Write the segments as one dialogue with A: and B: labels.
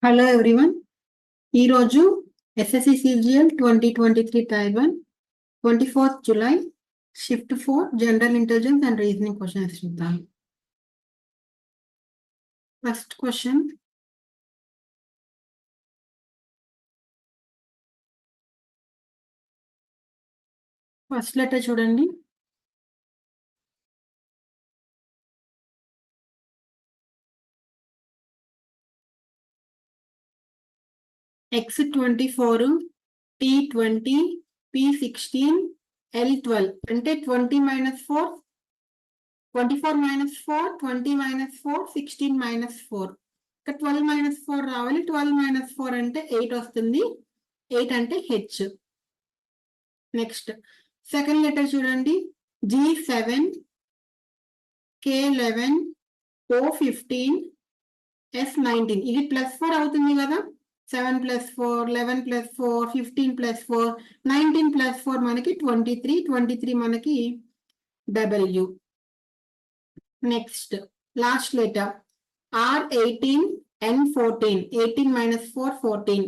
A: Hello everyone. ఈరోజు SSC CGL 2023 tier 1 24th July shift 4 general intelligence and reasoning questions చూద్దాం. First question, first letter చూడండి. X24, T20, P16, L12 అంటే 20 - 4, 24 - 4, 20 - 4, 16 - 4. ఇక్కడ 12 - 4 రావాలి. 12 - 4 అంటే 8 వస్తుంది. 8 అంటే హెచ్. నెక్స్ట్ సెకండ్ లెటర్ చూడండి. G7, K11, O15, S19. ఇది +4 అవుతుంది కదా. 7 + 4, 11 + 4, 15 + 4, 19 + 4 మనకి 23. 23 మనకి W. Next last letter R18, N14. 18 - 4, 14.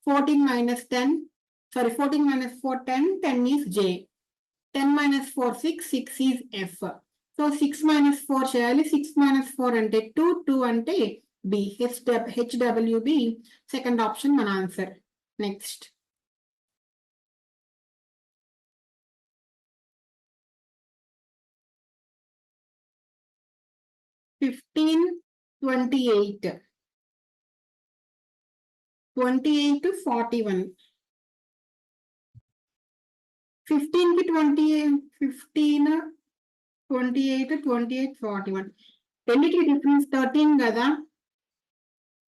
A: 14 - 10, sorry, 14 - 4, 10. 10 is J. 10 - 4, 6. 6 is F. So 6 - 4 చేయాలి. 6 - 4 అంటే 2. 2 అంటే B. HWB. సెకండ్ ఆప్షన్ మన ఆన్సర్. నెక్స్ట్ $15, $28, $28, $41. 15 కి 28, 15, 28, 28, 41. రెండింటికి డిఫరెన్స్ 13 కదా.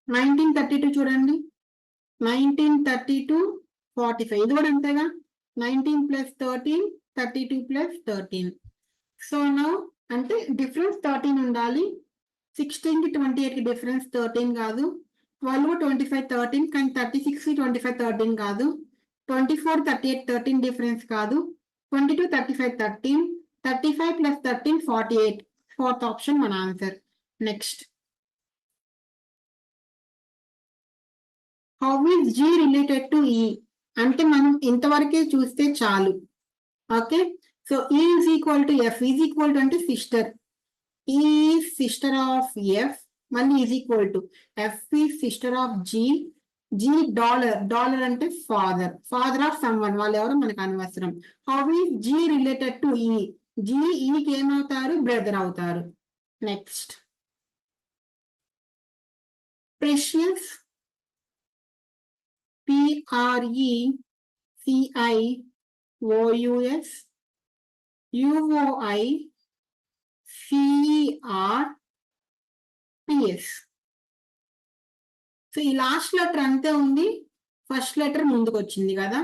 A: 1932 చూడండి. 1932, 45. ఇది కూడా అంతేగా. 19 + 13, 32 + 13. సో నౌ అంటే డిఫరెన్స్ 13 ఉండాలి. 16 కి 28 కి డిఫరెన్స్ 13 కాదు. 12, 25, 13. కానీ 36 కి 25, 13 కాదు. 24, 38, 13 డిఫరెన్స్ కాదు. 22, 35, 13. 35 + 13, 48. ఫోర్త్ ఆప్షన్ మన answer. Next, how is G related to E అంటే మనం ఇంతవరకే చూస్తే చాలు. Okay, so E is equal to F. Is equal to అంటే sister. E is sister of F. మళ్ళీ is equal to F is sister of G. G dollar అంటే father of someone. వాళ్ళు ఎవరో మనకు అనవసరం. How is G related to E? G ఈకి ఏమవుతారు? Brother అవుతారు. Next, precious, PRECIOUS, UOI, CERPS. So ఈ లాస్ట్ లెటర్ అంతే ఉంది. ఫస్ట్ లెటర్ ముందుకు వచ్చింది కదా.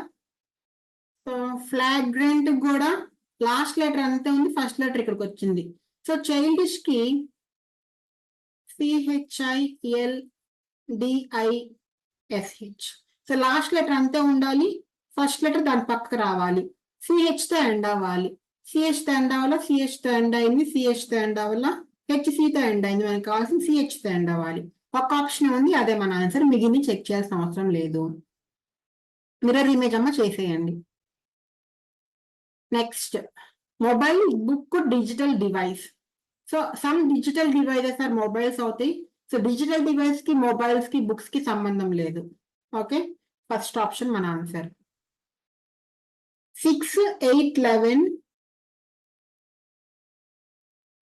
A: సో ఫ్లాగ్రెంట్ కూడా లాస్ట్ లెటర్ అంతే ఉంది. ఫస్ట్ లెటర్ ఇక్కడికి వచ్చింది. సో చైల్డిష్ కి CHILDISH. సో లాస్ట్ లెటర్ అంతే ఉండాలి. ఫస్ట్ లెటర్ దాని పక్కకు రావాలి. CH తో ఎండ్ అవ్వాలి. CH తో ఎండ్ అవ్వాలా? CH తో ఎండ్ అయింది. CH తో ఎండ్ అవ్వాలా? HC తో ఎండ్ అయింది. మనకు కావాల్సింది CH తో ఎండ్ అవ్వాలి. ఒక ఆప్షన్ ఉంది, అదే మన ఆన్సర్. మిగిలిన చెక్ చేయాల్సిన అవసరం లేదు. మిర్రర్ ఇమేజ్ అమ్మ చేసేయండి. Next, mobile, book, digital device. So some digital devices are mobiles అవుతాయి. సో డిజిటల్ డివైస్ కి, మొబైల్స్ కి, బుక్స్ కి సంబంధం లేదు. ఓకే, ఫస్ట్ ఆప్షన్ మన answer. 6, 8, 11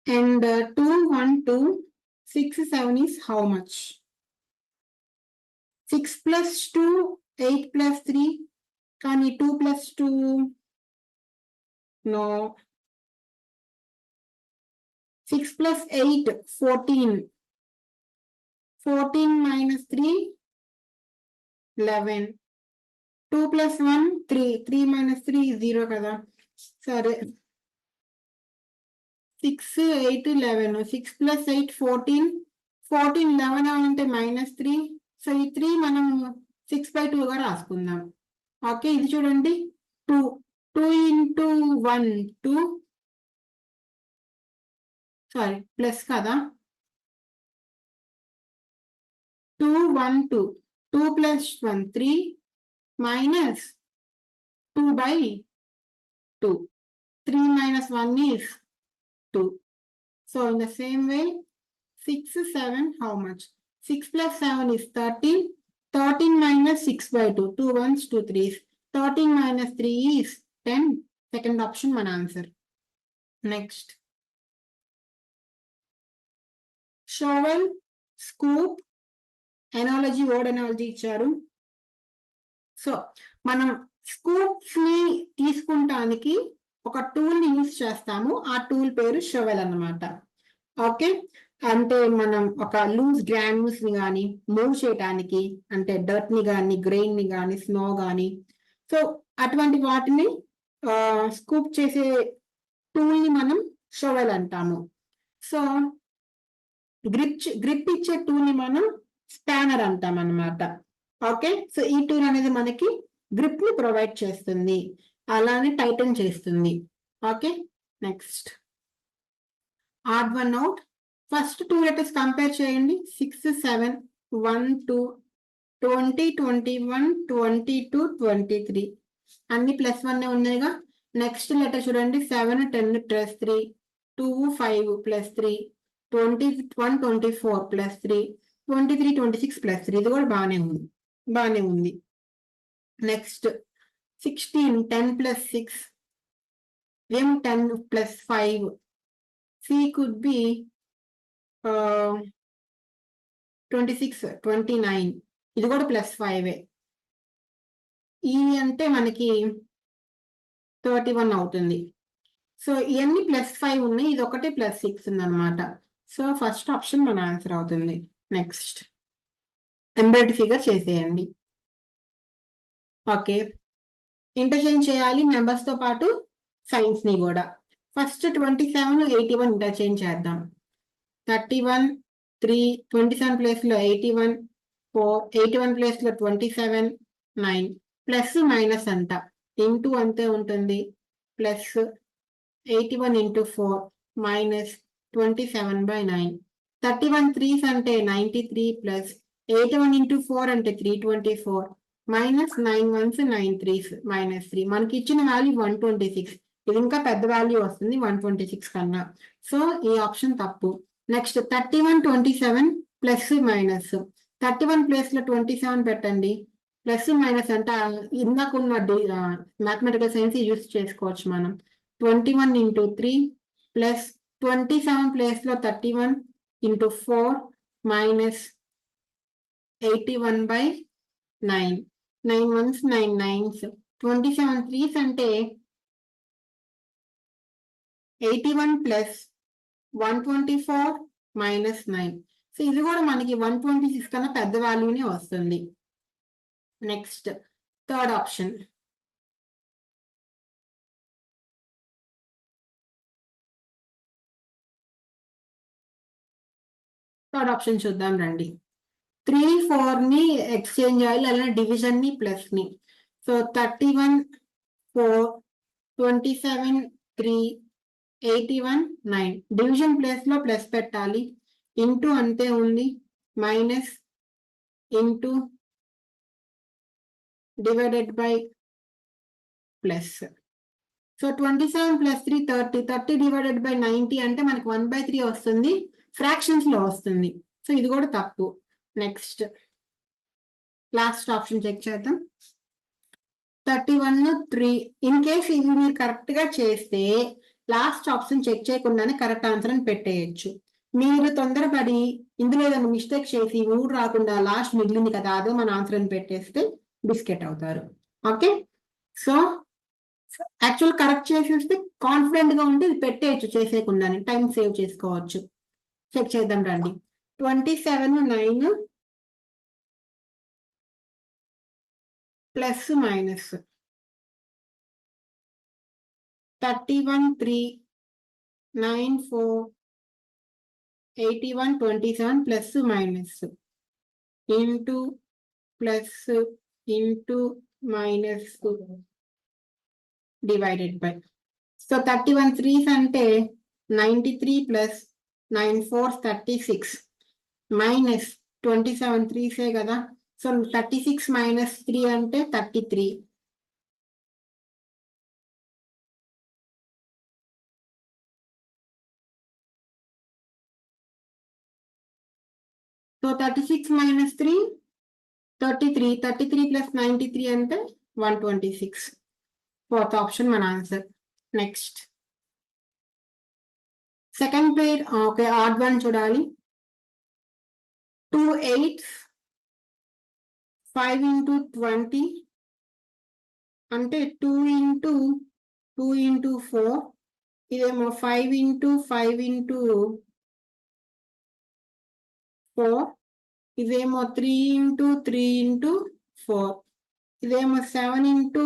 A: and 2, 1, 2, 6, 7 is how much? 6 + 2, 8 + 3. కానీ 2 + 2 no. 6 + 8, 14. 14 - 3, 11. 2 + 1, 3. 3 - 3, 0 కదా. సరే, 6, 8, 11. 6 + 8, 14. 14, 11 అంటే -3. సో ఈ 3 మనం 6/2 గా రాసుకుందాం. ఓకే, ఇది చూడండి. 2 × 1, 2. సారీ, ప్లస్ కదా. 2, 1, 2. 2 plus 1, 3 minus 2 by 2. 3 minus 1 is 2. So in the same way, 6, 7, how much? 6 plus 7 is 13. 13 minus 6 by 2. 2 ones, 2 threes. 13 minus 3 is 10. Second option, one answer. Next. Shovel, scoop, analogy, word analogy ఇచ్చారు. So మనం scoops ని తీసుకుంటానికి ఒక tool ని use చేస్తాము. ఆ tool పేరు shovel అన్నమాట. Okay, అంటే మనం ఒక లూజ్ గ్రాన్యూల్స్ ని కానీ మూవ్ చేయడానికి, అంటే డర్ట్ ని కానీ గ్రెయిన్ ని కానీ స్నో కానీ, సో అటువంటి వాటిని స్కూప్ చేసే టూల్ ని మనం షోవెల్ అంటాము. సో గ్రిప్ ఇచ్చే టూల్ ని మనం స్పానర్ అంటాం అన్నమాట. ఓకే, సో ఈ టూల్ అనేది మనకి గ్రిప్ ని ప్రొవైడ్ చేస్తుంది, అలానే టైటన్ చేస్తుంది. Okay, next odd one out. First two letters compare చేయండి. 6, 7, 1, 2, 20, 21, 22, 23 అన్ని +1 ఉన్నాయిగా. నెక్స్ట్ లెటర్ చూడండి. 7, 10 + 3, 2, 5 + 3, 21, 24 + 3, 23, 26 + 3. ఇది కూడా బాగానే ఉంది. Next 16, 10 + 6, M 10 + 5, C could be 26, 29. ఇది కూడా +5. ఈ అంటే మనకి 31 అవుతుంది. సో ఇవన్నీ +5 ఉన్నాయి, ఇది ఒకటి +6 ఉంది అనమాట. సో ఫస్ట్ ఆప్షన్ మన ఆన్సర్ అవుతుంది. నెక్స్ట్ ఎంబెడ్ ఫిగర్ చేసేయండి. ఓకే, ఇంటర్చేంజ్ చేయాలి నెంబర్స్ తో పాటు సైన్స్ ని కూడా. ఫస్ట్ 27, 81 ఇంటర్చేంజ్ చేద్దాం. 31, 3, 27 ప్లేస్ లో 81, 4, 81 ప్లేస్ లో 27, 9. ప్లస్ మైనస్ అంట ఇంటూ అంతే ఉంటుంది. Plus 81 × 4 minus 27/9. 31 3s అంటే 93 ప్లస్ 81 × 4 అంటే 324 మైనస్ 9 1s 9 3s -3. మనకి ఇచ్చిన వాల్యూ 126. ఇది ఇంకా పెద్ద వాల్యూ వస్తుంది 126 కన్నా. సో ఈ ఆప్షన్ తప్పు. Next 31, 27 plus minus. 31 ప్లేస్ లో 27 పెట్టండి. ప్లస్ మైనస్ అంటే ఇందాక ఉన్న మ్యాథమెటికల్ సైన్స్ యూజ్ చేసుకోవచ్చు మనం. 21 × 3 ప్లస్ 27 ప్లేస్ లో 31 × 4 మైనస్ 81/9. 9 1s 9 9s. 27 3s అంటే 81 ప్లస్ 124 మైనస్ 9. సో ఇది కూడా మనకి 126 కన్నా పెద్ద వాల్యూనే వస్తుంది. Next third option. Third option చూద్దాం రండి. 3, 4 ని ఎక్స్చేంజ్ చేయాలి, అలానే డివిజన్ ని ప్లస్ ని. సో 31 4, 27 3, 81 9. డివిజన్ ప్లేస్ లో ప్లస్ పెట్టాలి. ఇంటూ అంతే ఉంది. Minus into divided by plus. So 27 + 3 30. 30 divided by 90 అంటే మనకి 1/3 వస్తుంది, ఫ్రాక్షన్స్ లో వస్తుంది. సో ఇది కూడా తప్పు. నెక్స్ట్ లాస్ట్ ఆప్షన్ చెక్ చేద్దాం. 31 3. ఇన్ కేస్ ఇది మీరు కరెక్ట్ గా చేస్తే లాస్ట్ ఆప్షన్ చెక్ చేయకుండానే కరెక్ట్ ఆన్సర్ అని పెట్టేయచ్చు. మీరు తొందరపడి ఇందులో ఏదైనా మిస్టేక్ చేసి ఊరు రాకుండా లాస్ట్ మిగిలింది కదా అదే మన ఆన్సర్ అని పెట్టేస్తే బిస్కెట్ అవుతారు. ఓకే, సో యాక్చువల్ కరెక్ట్ చేసేస్తే కాన్ఫిడెంట్ గా ఉంటే ఇది పెట్టేయచ్చు, చేసేయకుండానే టైం సేవ్ చేసుకోవచ్చు. చెక్ చేద్దాం రండి. 27 9 plus minus 31 3 9 4 81 27 plus minus into plus into minus divided by. So 31 3s అంటే 93 ప్లస్ 9 4 36 మైనస్ 27 3s కదా. సో 36 minus 3 అంటే 33. So 36 minus 3 33. 33 plus 93 అంటే 126. ఫోర్త్ ఆప్షన్ మన ఆన్సర్. నెక్స్ట్ సెకండ్ పేర్. ఓకే, ఆడ్ వన్ చూడాలి. 2 8 5 into 20 అంటే 2 into 2 into 4. ఇదేమో 5 into 5 into 4. ఇదేమో 3 into 3 into 4. ఇదేమో 7 into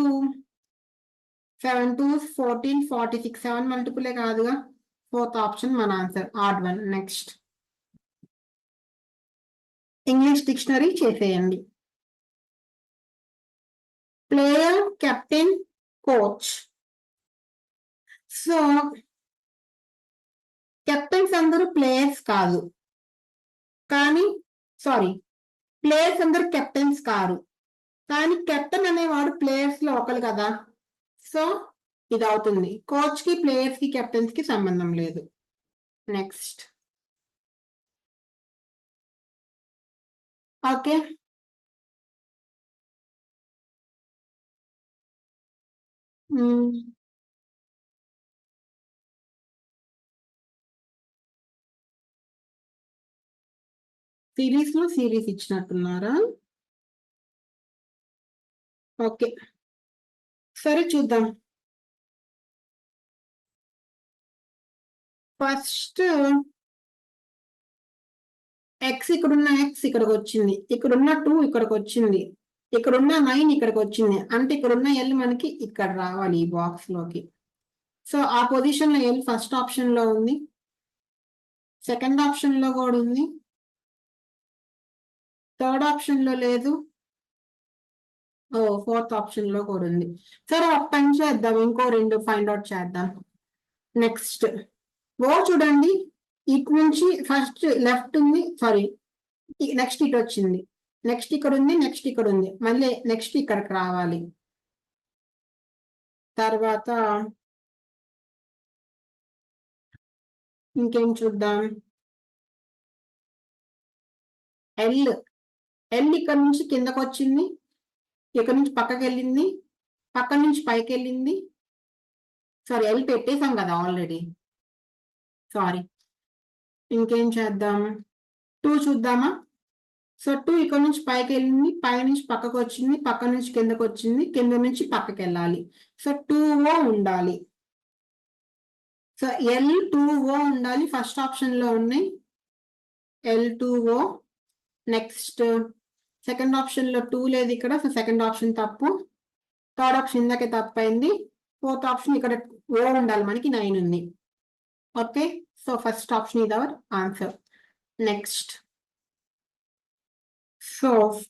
A: 7 2 14 46. 7 మల్టిపులే కాదుగా. ఫోర్త్ ఆప్షన్ మన answer, odd one. Next English dictionary చేసేయండి. Player, captain, coach. So captains అందరూ ప్లేయర్స్ కాదు, కానీ సారీ, ప్లేయర్స్ అందరూ కెప్టెన్స్ కాదు, కానీ కెప్టెన్ అనేవాడు ప్లేయర్స్ లో ఒకరు కదా. సో ఇది అవుతుంది. కోచ్ కి, ప్లేయర్స్ కి, కెప్టెన్స్ కి సంబంధం లేదు. నెక్స్ట్ ఓకే, సిరీస్ లో సిరీస్ ఇచ్చినట్టున్నారా? ఓకే, సరే చూద్దాం. ఫస్ట్ ఎక్స్, ఇక్కడున్న ఎక్స్ ఇక్కడికి వచ్చింది, ఇక్కడున్న 2 ఇక్కడికి వచ్చింది, ఇక్కడున్న 9 ఇక్కడికి వచ్చింది, అంటే ఇక్కడున్న ఎల్ మనకి ఇక్కడ రావాలి ఈ బాక్స్ లోకి. సో ఆ పొజిషన్ లో ఎల్ ఫస్ట్ ఆప్షన్ లో ఉంది, సెకండ్ ఆప్షన్ లో కూడా ఉంది, థర్డ్ ఆప్షన్ లో లేదు, ఫోర్త్ ఆప్షన్ లో కూడా ఉంది. సరే ఒక పని చేద్దాం, ఇంకో 2 ఫైండ్ అవుట్ చేద్దాం. నెక్స్ట్ ఓ చూడండి, ఇటు నుంచి ఫస్ట్ లెఫ్ట్ ఉంది, సారీ నెక్స్ట్ ఇటు వచ్చింది, నెక్స్ట్ ఇక్కడ ఉంది, నెక్స్ట్ ఇక్కడ ఉంది, మళ్ళీ నెక్స్ట్ ఇక్కడికి రావాలి. తర్వాత ఇంకేం చూద్దాం. ఎల్, ఎల్ ఇక్కడ నుంచి కిందకు వచ్చింది, ఇక్కడ నుంచి పక్కకి వెళ్ళింది, పక్క నుంచి పైకి వెళ్ళింది. సారీ, ఎల్ పెట్టేసాం కదా ఆల్రెడీ, సారీ. ఇంకేం చేద్దాం, 2 చూద్దామా. సో 2 ఇక్కడ నుంచి పైకి వెళ్ళింది, పై నుంచి పక్కకు వచ్చింది, పక్క నుంచి కిందకు వచ్చింది, కింద నుంచి పక్కకి వెళ్ళాలి. సో 2O ఉండాలి. సో L2O ఉండాలి, ఫస్ట్ ఆప్షన్ లో ఉన్నాయి L2O. నెక్స్ట్ సెకండ్ ఆప్షన్ లో 2 లేదు ఇక్కడ, సో సెకండ్ ఆప్షన్ తప్పు. థర్డ్ ఆప్షన్ ఇందాకే తప్పు అయింది. ఫోర్త్ ఆప్షన్ ఇక్కడ O ఉండాలి, మనకి 9 ఉంది. ఓకే, సో ఫస్ట్ ఆప్షన్ ఇది అవర్ ఆన్సర్. నెక్స్ట్ సో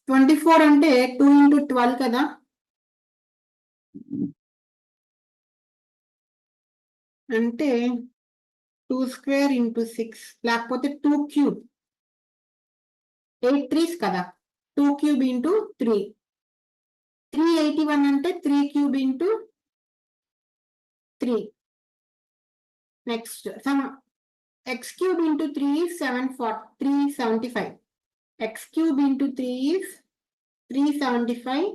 A: 24 అంటే 2 into 12 కదా. అంటే 2 square into 6, లేకపోతే 2 cube, 8 3s కదా. 2 cube into 3, 381 అంటే 3 cube into 3. Next some x cube into 3 is 375. x cube into 3 is 375.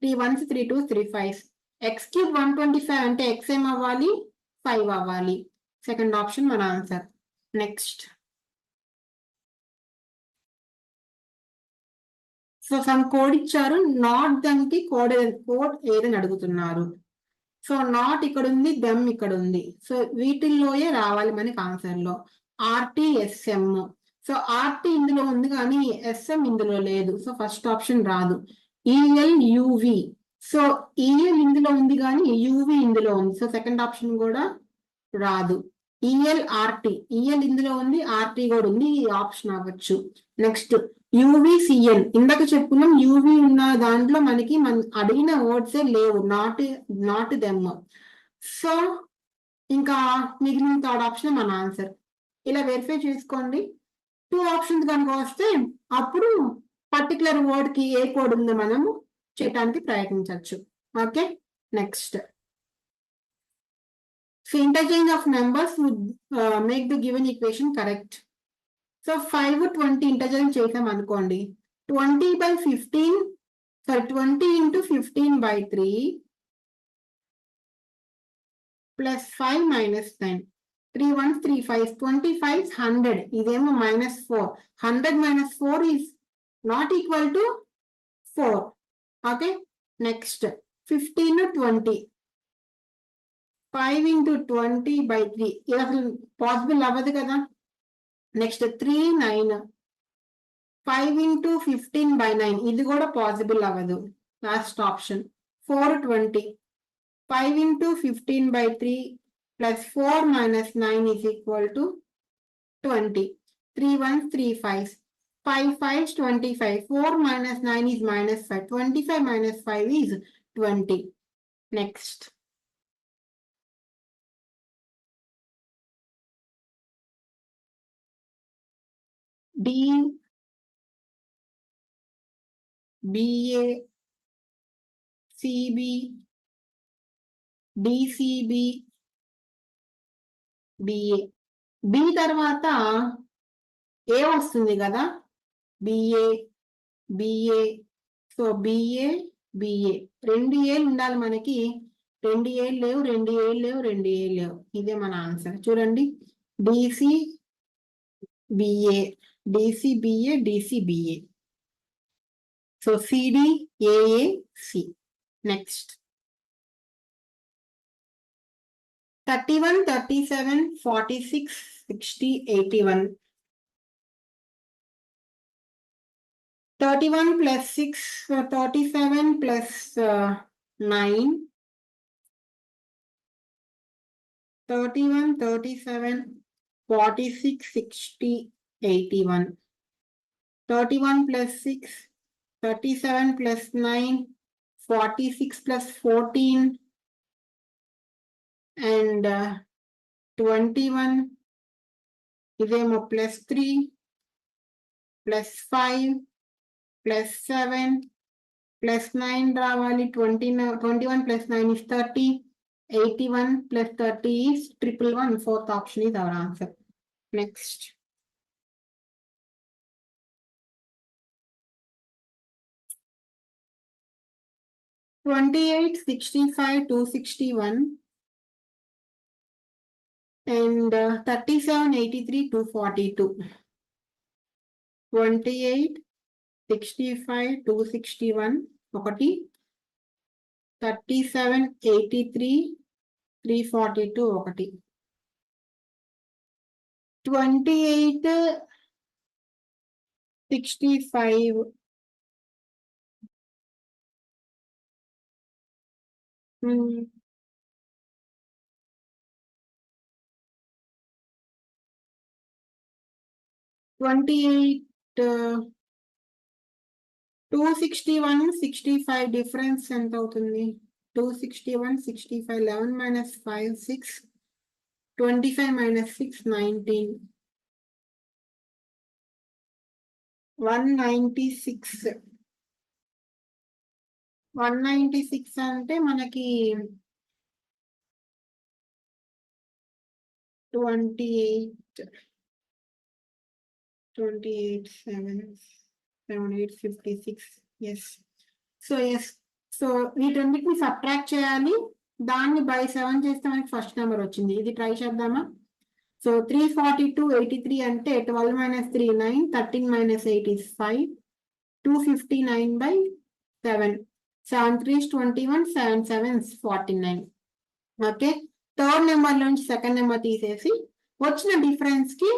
A: 3 1s 3 2s 3 5s. x cube 125 అంటే x ఏం అవ్వాలి, 5 అవ్వాలి. సెకండ్ ఆప్షన్ మన answer. Next so some code ఇచ్చారు, not them కి code ఏదని అడుగుతున్నారు. సో నాట్ ఇక్కడ ఉంది, దెమ్ ఇక్కడ ఉంది, సో వీటిల్లోయే రావాలి మనకి ఆన్సర్ లో. RT S M. సో ఆర్టీ ఇందులో ఉంది కానీ ఎస్ఎం ఇందులో లేదు, సో ఫస్ట్ ఆప్షన్ రాదు. ఈఎల్ యువి, సో ఈఎల్ ఇందులో ఉంది కానీ యువి ఇందులో ఉంది, సో సెకండ్ ఆప్షన్ కూడా రాదు. ఈఎల్ ఆర్టీ, ఈఎల్ ఇందులో ఉంది, ఆర్టీ కూడా ఉంది, ఈ ఆప్షన్ అవ్వచ్చు. నెక్స్ట్ యువిసిఎల్, ఇందాక చెప్పుకున్నాం యువి ఉన్న దాంట్లో మనకి అడిగిన వర్డ్సే లేవు, నాట్ దెమ్. సో ఇంకా మిగిలిన థర్డ్ ఆప్షన్ మన ఆన్సర్. ఇలా వెరిఫై చేసుకోండి. 2 ఆప్షన్స్ కనుక వస్తే అప్పుడు పర్టికులర్ వర్డ్ కి ఏ కోడ్ ఉందో మనము చేయడానికి ప్రయత్నించవచ్చు. Okay, next. So interchange of numbers would make the given equation correct. So 5, 20 interchange చేసాం అనుకోండి. 20/15 20 into 15/3 plus 5 minus 10. 3 1s 3 5s 25 100. ఇదేమో -4. 100 minus 4 is not equal to 4. Okay, next 15 20. 5 into 20/3. ఇది అసలు పాసిబుల్ అవ్వదు కదా. నెక్స్ట్ 3 9. 5 into 15/9. ఇది కూడా పాసిబుల్ అవ్వదు. Last option 4 20. 5 into 15/3 plus 4 minus 9 is equal to 20. 3 1s 3 5s. 5 5s 25. 4 minus 9 is -5. 25 minus 5 is 20. Next. D BA CB DCB BA. B తర్వాత ఏ వస్తుంది కదా, BA BA. So BA BA 2 ఏలు ఉండాలి మనకి. 2 ఏలు లేవు, 2 ఏలు లేవు, 2 ఏలు లేవు. ఇదే మన ఆన్సర్. చూడండి, DC BA DC BA DC BA. So CD AA C. Next 31 37 46 60 81. 31 plus 6 37 plus 9. 31 37 46 60 81. 31 plus 6 37 plus 9 46 plus 14 and 21. ఇదేమో +3 +5 +7 +9 రావాలి. 21 plus 9 is 30. 81 plus 30 is 111. Fourth option is our answer. Next. (28, 65, 261) and 37, 83, 242. 28, 65, 261 ఒకటి, 37, 83, 342 ఒకటి. 28, 65 28 261 65 డిఫరెన్స్ ఎంత అవుతుంది? 261 65 11 minus 5 6 25 minus 6 19 196. 196 అంటే మనకి 28 7 7 8 56. Yes. So yes. So వీటన్నిటిని subtract చేయాలి. దాన్ని బై 7 చేస్తే మనకి ఫస్ట్ నెంబర్ వచ్చింది. ఇది ట్రై చేద్దామా? సో 342 83 అంటే 12 minus 3 9 13 minus 8 is 5 259/7 7 3 21 7 7 49. Okay, third number నుంచి సెకండ్ నెంబర్ తీసేసి వచ్చిన డిఫరెన్స్ కి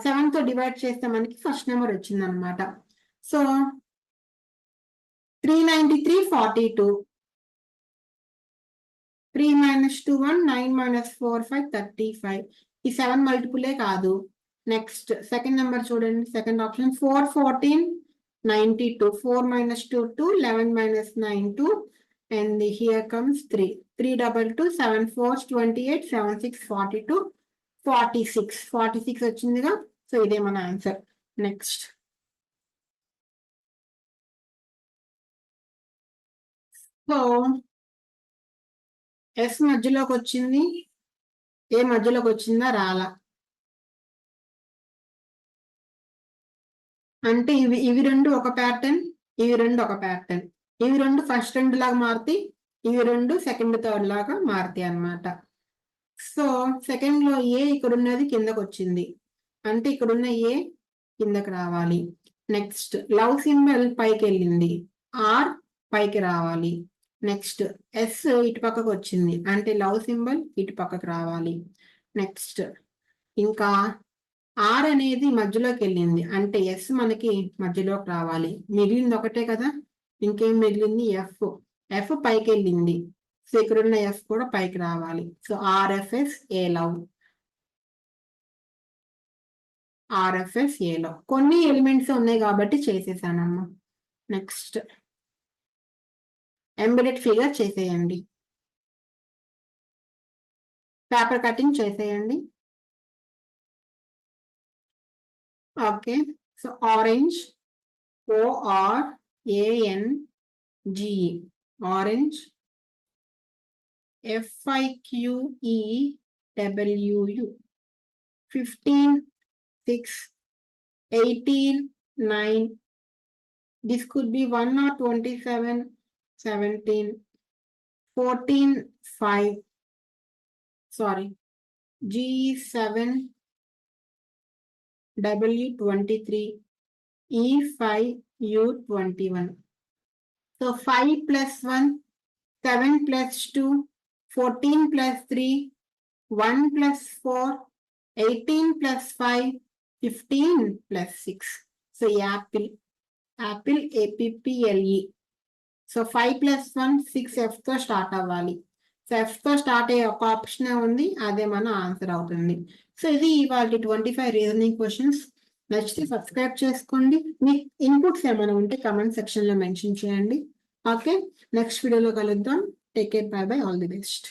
A: 7 తో డివైడ్ చేస్తే మనకి ఫస్ట్ నెంబర్ వచ్చింది అనమాట. సో 393 42. 3 minus 2 1 9 minus 4 5 35. ఈ 7 మల్టిపులే కాదు. నెక్స్ట్ సెకండ్ నెంబర్ చూడండి, second option 4 14 92. 4 minus 2 2 11 minus 9 2 and here comes 3 322 7 4 28 7 6 42 46 46 వచ్చిందిగా. సో ఇదే మన ఆన్సర్. నెక్స్ట్ సో ఎస్ మధ్యలోకి వచ్చింది, ఏ మధ్యలోకి వచ్చిందా రాలా, అంటే ఇవి రెండు ఒక ప్యాటర్న్, ఇవి రెండు ఒక ప్యాటర్న్, ఇవి రెండు ఫస్ట్ రెండు లాగా మారుతాయి, ఇవి రెండు సెకండ్ థర్డ్ లాగా మారుతాయి అన్నమాట. సో సెకండ్ లో ఏ ఇక్కడ ఉన్నది కిందకు వచ్చింది, అంటే ఇక్కడున్న ఏ కిందకి రావాలి. నెక్స్ట్ లవ్ సింబల్ పైకి వెళ్ళింది, ఆర్ పైకి రావాలి. నెక్స్ట్ ఎస్ ఇటు పక్కకు వచ్చింది, అంటే లవ్ సింబల్ ఇటు పక్కకు రావాలి. నెక్స్ట్ ఇంకా ఆర్ అనేది మధ్యలోకి వెళ్ళింది, అంటే ఎస్ మనకి మధ్యలోకి రావాలి. మిగిలింది ఒకటే కదా, ఇంకేం మిగిలింది, ఎఫ్. ఎఫ్ పైకి వెళ్ళింది, సో ఇక్కడున్న ఎఫ్ కూడా పైకి రావాలి. సో ఆర్ఎఫ్ఎస్ ఏ లవ్, ఆర్ఎఫ్ఎస్ ఏలో కొన్ని ఎలిమెంట్స్ ఉన్నాయి కాబట్టి చేసేసానమ్మా. నెక్స్ట్ ఎంబెడెడ్ ఫిగర్ చేసేయండి, పేపర్ కటింగ్ చేసేయండి. Okay, so orange, ORANGE, orange, FIQEWU, 15, 6, 18, 9. This could be 1 or 27, 17, 14, 5. Sorry, G7, W23, E5, U21. So 5 plus 1, 7 plus 2, 14 plus 3, 1 plus 4, 18 plus 5, 15 plus 6. So apple, APPLE. So 5 plus 1, 6 F తో start అవ్వాలి. So F తో start అయ్యే ఒక option ఉంది, అదే మన answer అవుతుంది. So ఇది ఇవాళ 25 రీజనింగ్ క్వశ్చన్స్. నచ్చితే సబ్స్క్రైబ్ చేసుకోండి. మీ ఇన్పుట్స్ ఏమైనా ఉంటే కమెంట్ సెక్షన్ లో మెన్షన్ చేయండి. ఓకే, నెక్స్ట్ వీడియోలో కలుద్దాం. Take care, by by, all the best.